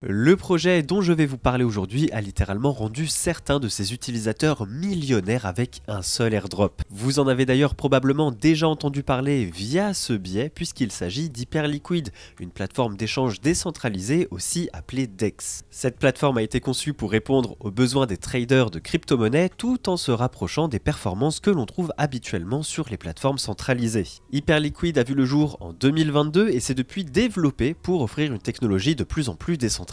Le projet dont je vais vous parler aujourd'hui a littéralement rendu certains de ses utilisateurs millionnaires avec un seul airdrop. Vous en avez d'ailleurs probablement déjà entendu parler via ce biais puisqu'il s'agit d'Hyperliquid, une plateforme d'échange décentralisée aussi appelée DEX. Cette plateforme a été conçue pour répondre aux besoins des traders de crypto-monnaies tout en se rapprochant des performances que l'on trouve habituellement sur les plateformes centralisées. Hyperliquid a vu le jour en 2022 et s'est depuis développé pour offrir une technologie de plus en plus décentralisée.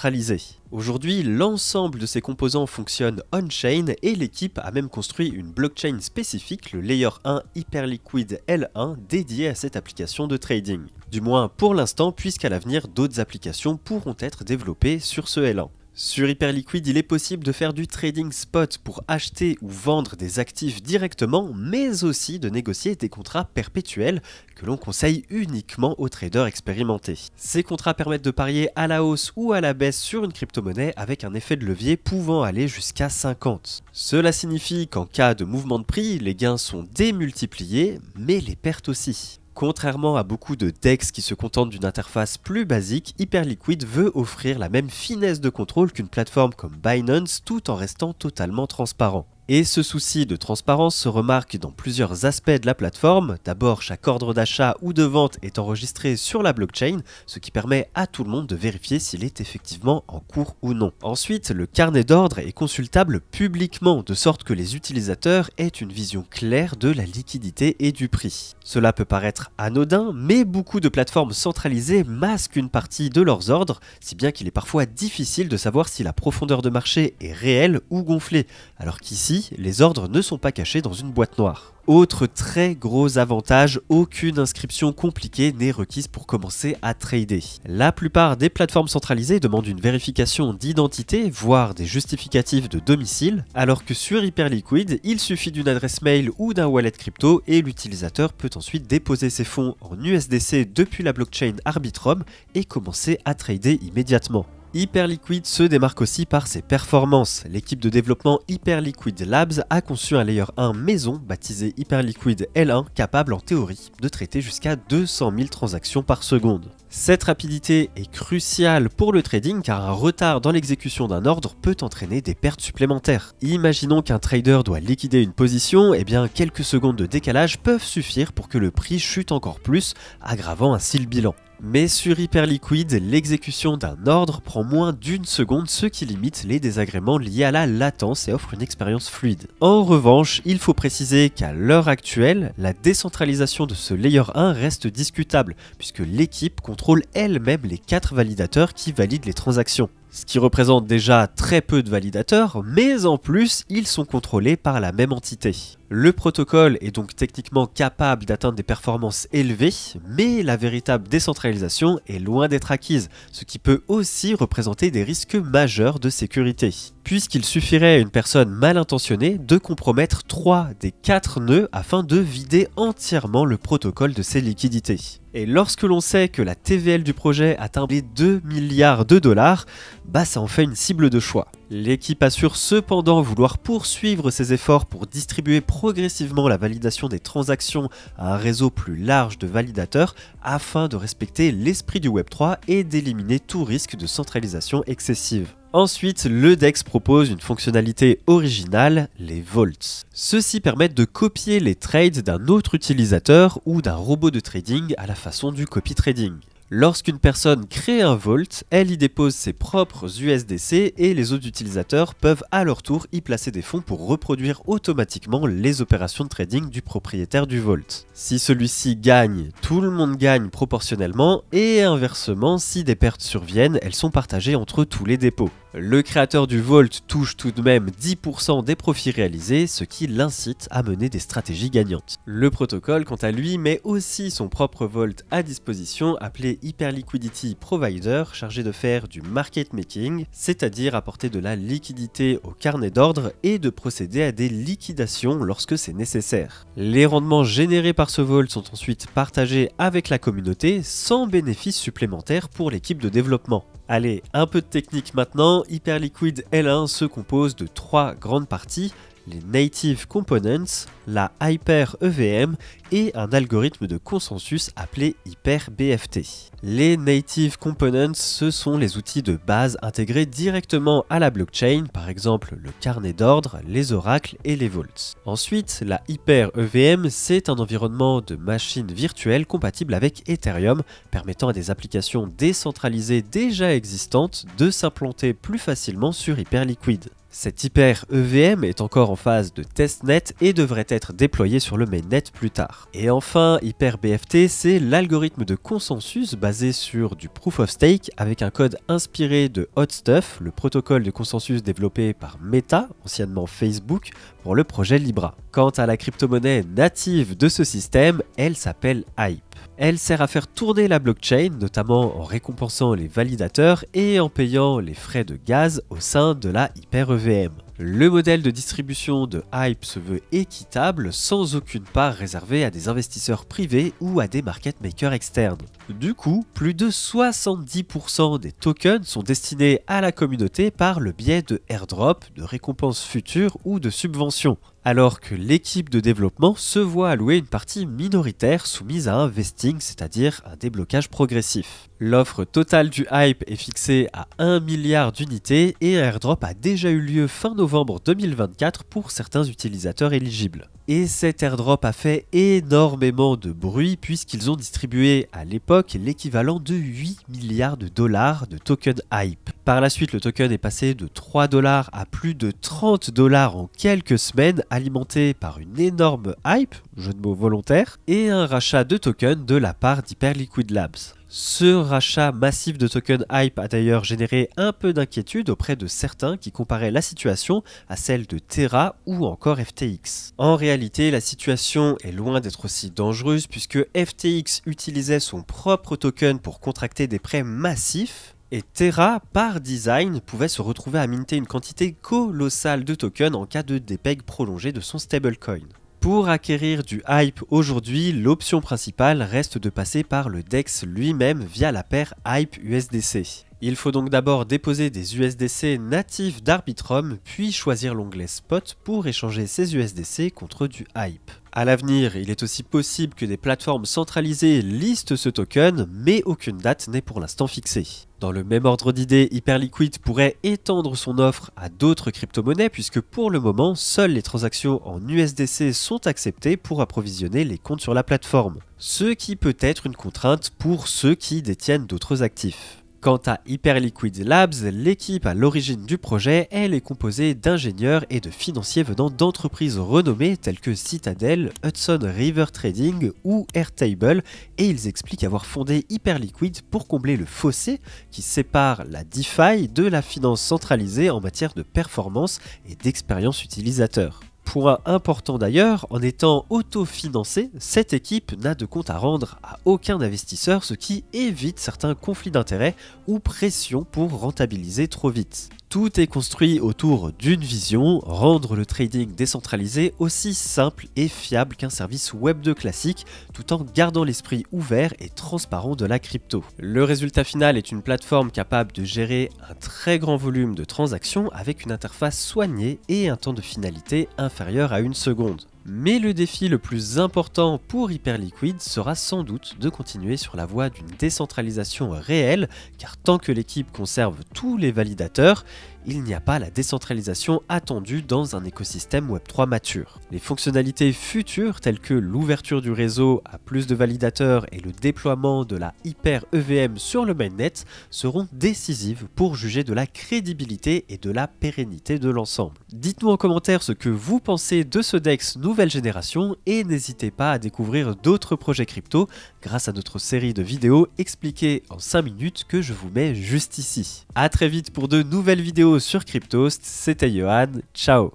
Aujourd'hui, l'ensemble de ces composants fonctionne on-chain et l'équipe a même construit une blockchain spécifique, le Layer 1 Hyperliquid L1, dédié à cette application de trading. Du moins pour l'instant, puisqu'à l'avenir, d'autres applications pourront être développées sur ce L1. Sur Hyperliquid, il est possible de faire du trading spot pour acheter ou vendre des actifs directement, mais aussi de négocier des contrats perpétuels que l'on conseille uniquement aux traders expérimentés. Ces contrats permettent de parier à la hausse ou à la baisse sur une crypto-monnaie avec un effet de levier pouvant aller jusqu'à 50. Cela signifie qu'en cas de mouvement de prix, les gains sont démultipliés, mais les pertes aussi. Contrairement à beaucoup de DEX qui se contentent d'une interface plus basique, Hyperliquid veut offrir la même finesse de contrôle qu'une plateforme comme Binance tout en restant totalement transparent. Et ce souci de transparence se remarque dans plusieurs aspects de la plateforme. D'abord, chaque ordre d'achat ou de vente est enregistré sur la blockchain, ce qui permet à tout le monde de vérifier s'il est effectivement en cours ou non. Ensuite, le carnet d'ordre est consultable publiquement, de sorte que les utilisateurs aient une vision claire de la liquidité et du prix. Cela peut paraître anodin, mais beaucoup de plateformes centralisées masquent une partie de leurs ordres, si bien qu'il est parfois difficile de savoir si la profondeur de marché est réelle ou gonflée, alors qu'ici, les ordres ne sont pas cachés dans une boîte noire. Autre très gros avantage, aucune inscription compliquée n'est requise pour commencer à trader. La plupart des plateformes centralisées demandent une vérification d'identité, voire des justificatifs de domicile, alors que sur Hyperliquid, il suffit d'une adresse mail ou d'un wallet crypto et l'utilisateur peut ensuite déposer ses fonds en USDC depuis la blockchain Arbitrum et commencer à trader immédiatement. Hyperliquid se démarque aussi par ses performances. L'équipe de développement Hyperliquid Labs a conçu un Layer 1 maison baptisé Hyperliquid L1 capable en théorie de traiter jusqu'à 200 000 transactions par seconde. Cette rapidité est cruciale pour le trading car un retard dans l'exécution d'un ordre peut entraîner des pertes supplémentaires. Imaginons qu'un trader doit liquider une position, et bien quelques secondes de décalage peuvent suffire pour que le prix chute encore plus, aggravant ainsi le bilan. Mais sur Hyperliquid, l'exécution d'un ordre prend moins d'une seconde, ce qui limite les désagréments liés à la latence et offre une expérience fluide. En revanche, il faut préciser qu'à l'heure actuelle, la décentralisation de ce Layer 1 reste discutable, puisque l'équipe contrôle elle-même les 4 validateurs qui valident les transactions. Ce qui représente déjà très peu de validateurs, mais en plus, ils sont contrôlés par la même entité. Le protocole est donc techniquement capable d'atteindre des performances élevées, mais la véritable décentralisation est loin d'être acquise, ce qui peut aussi représenter des risques majeurs de sécurité. Puisqu'il suffirait à une personne mal intentionnée de compromettre 3 des 4 nœuds afin de vider entièrement le protocole de ses liquidités. Et lorsque l'on sait que la TVL du projet atteint les 2 milliards de dollars, ça en fait une cible de choix. L'équipe assure cependant vouloir poursuivre ses efforts pour distribuer progressivement la validation des transactions à un réseau plus large de validateurs afin de respecter l'esprit du Web3 et d'éliminer tout risque de centralisation excessive. Ensuite, le DEX propose une fonctionnalité originale, les vaults. Ceux-ci permettent de copier les trades d'un autre utilisateur ou d'un robot de trading à la façon du copy trading. Lorsqu'une personne crée un vault, elle y dépose ses propres USDC et les autres utilisateurs peuvent à leur tour y placer des fonds pour reproduire automatiquement les opérations de trading du propriétaire du vault. Si celui-ci gagne, tout le monde gagne proportionnellement et inversement, si des pertes surviennent, elles sont partagées entre tous les dépôts. Le créateur du vault touche tout de même 10% des profits réalisés, ce qui l'incite à mener des stratégies gagnantes. Le protocole, quant à lui, met aussi son propre vault à disposition, appelé Hyperliquidity Provider, chargé de faire du market making, c'est-à-dire apporter de la liquidité au carnet d'ordre et de procéder à des liquidations lorsque c'est nécessaire. Les rendements générés par ce vault sont ensuite partagés avec la communauté sans bénéfice supplémentaire pour l'équipe de développement. Allez, un peu de technique maintenant. Hyperliquid L1 se compose de 3 grandes parties. les Native Components, la Hyper EVM et un algorithme de consensus appelé Hyper BFT. Les Native Components, ce sont les outils de base intégrés directement à la blockchain, par exemple le carnet d'ordre, les oracles et les vaults. Ensuite, la Hyper EVM, c'est un environnement de machines virtuelles compatible avec Ethereum, permettant à des applications décentralisées déjà existantes de s'implanter plus facilement sur Hyperliquid. Cette Hyper EVM est encore en phase de testnet et devrait être déployée sur le mainnet plus tard. Et enfin, Hyper BFT, c'est l'algorithme de consensus basé sur du Proof of Stake avec un code inspiré de HotStuff, le protocole de consensus développé par Meta, anciennement Facebook, pour le projet Libra. Quant à la crypto-monnaie native de ce système, elle s'appelle Hype. Elle sert à faire tourner la blockchain, notamment en récompensant les validateurs et en payant les frais de gaz au sein de la Hyper EVM. Le modèle de distribution de Hype se veut équitable, sans aucune part réservée à des investisseurs privés ou à des market makers externes. Du coup, plus de 70% des tokens sont destinés à la communauté par le biais de airdrop, de récompenses futures ou de subventions, alors que l'équipe de développement se voit allouer une partie minoritaire soumise à un vesting, c'est-à-dire un déblocage progressif. L'offre totale du Hype est fixée à 1 milliard d'unités et un airdrop a déjà eu lieu fin novembre 2024 pour certains utilisateurs éligibles. Et cet airdrop a fait énormément de bruit puisqu'ils ont distribué à l'époque l'équivalent de 8 milliards de dollars de token Hype. Par la suite, le token est passé de 3 dollars à plus de 30 dollars en quelques semaines, alimenté par une énorme hype, jeu de mots volontaire, et un rachat de tokens de la part d'Hyperliquid Labs. Ce rachat massif de tokens Hype a d'ailleurs généré un peu d'inquiétude auprès de certains qui comparaient la situation à celle de Terra ou encore FTX. En réalité, la situation est loin d'être aussi dangereuse puisque FTX utilisait son propre token pour contracter des prêts massifs et Terra, par design, pouvait se retrouver à minter une quantité colossale de tokens en cas de dépeg prolongé de son stablecoin. Pour acquérir du Hype aujourd'hui, l'option principale reste de passer par le DEX lui-même via la paire Hype USDC. Il faut donc d'abord déposer des USDC natifs d'Arbitrum, puis choisir l'onglet Spot pour échanger ces USDC contre du Hype. À l'avenir, il est aussi possible que des plateformes centralisées listent ce token, mais aucune date n'est pour l'instant fixée. Dans le même ordre d'idée, Hyperliquid pourrait étendre son offre à d'autres crypto-monnaies puisque pour le moment, seules les transactions en USDC sont acceptées pour approvisionner les comptes sur la plateforme. Ce qui peut être une contrainte pour ceux qui détiennent d'autres actifs. Quant à Hyperliquid Labs, l'équipe à l'origine du projet, elle est composée d'ingénieurs et de financiers venant d'entreprises renommées telles que Citadel, Hudson River Trading ou Airtable, et ils expliquent avoir fondé Hyperliquid pour combler le fossé qui sépare la DeFi de la finance centralisée en matière de performance et d'expérience utilisateur. Point important d'ailleurs, en étant autofinancée, cette équipe n'a de compte à rendre à aucun investisseur, ce qui évite certains conflits d'intérêts ou pression pour rentabiliser trop vite. Tout est construit autour d'une vision, rendre le trading décentralisé aussi simple et fiable qu'un service web 2 classique, tout en gardant l'esprit ouvert et transparent de la crypto. Le résultat final est une plateforme capable de gérer un très grand volume de transactions avec une interface soignée et un temps de finalité inférieur à 1 seconde. Mais le défi le plus important pour Hyperliquid sera sans doute de continuer sur la voie d'une décentralisation réelle, car tant que l'équipe conserve tous les validateurs, il n'y a pas la décentralisation attendue dans un écosystème Web3 mature. Les fonctionnalités futures telles que l'ouverture du réseau à plus de validateurs et le déploiement de la Hyper EVM sur le mainnet seront décisives pour juger de la crédibilité et de la pérennité de l'ensemble. Dites-nous en commentaire ce que vous pensez de ce DEX nouvelle génération et n'hésitez pas à découvrir d'autres projets crypto grâce à notre série de vidéos expliquées en 5 minutes que je vous mets juste ici. A très vite pour de nouvelles vidéos sur Cryptost, c'était Johan, ciao.